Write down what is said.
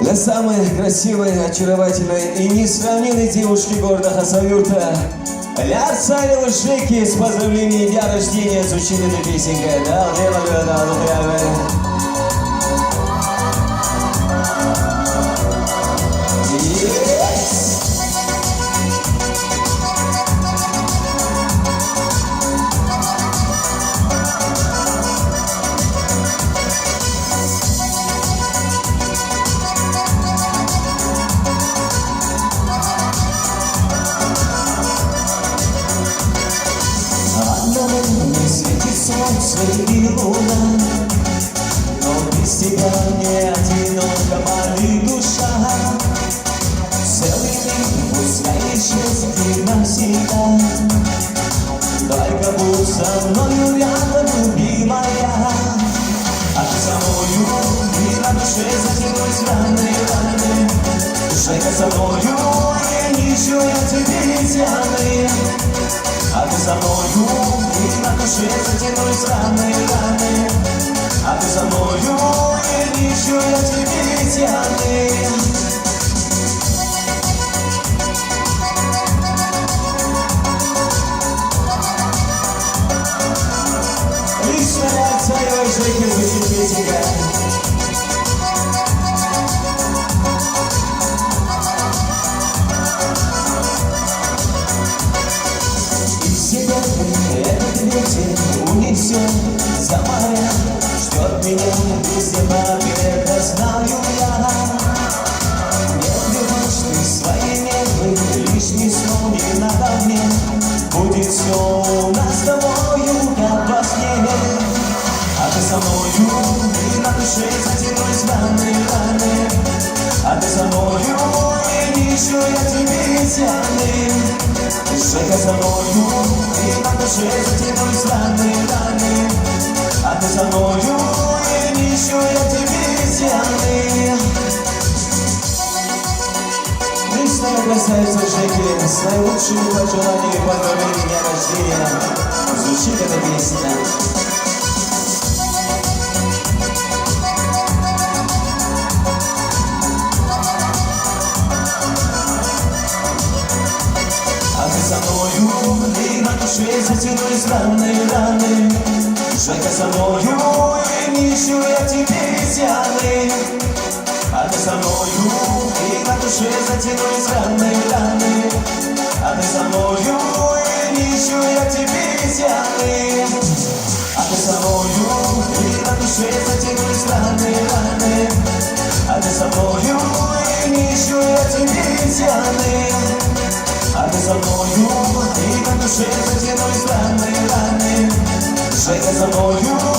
Для самой красивой, очаровательной и несравненной девушки города Хасавюрта Лярцарила Шеки с поздравлением дня рождения с учебной песенкой. Не светит солнце и луна, но без тебя не одинока моя душа. Целый мир пускай исчезнет навсегда, только будь со мною рядом, любимая. А ты со мною, и на душе затянулись раны. Шейка со мною, я ничего от тебя тяны. А ты со мною, и на душе затянулись раны. А ты со мною, и ничего я тебе тяны. Лично Лярцарила Шеки звучит песенка. Этот ветер унесет за моря, ждет меня везде победа, знаю я. Не убиваешь ты свои нервы, лишний сон не надо мне. Будет все у нас с тобою, как во сне. А ты со мною, и на душе затянулись раны. А ты со мною, и ничего я тебе тяны. Шейка со мною, и на душе затянулись раны. А ты со мною, и ничего я тебе тяны. Личная красавица Шеки с наилучшими пожеланиями поздравления дня рождения. Звучит эта песня. Со мною, и на душе затянулись раны. Шейка со мною, и ничего я тебе тяны. А ты со мною, и на душе затянулись раны. А ты со мною, и ничего я тебе тяны. А ты со мною, и на душе затянулись раны. А ты со мною, и ничего я тебе тяны. А ты со мною, и на душе затянулись раны. Шейка со мною.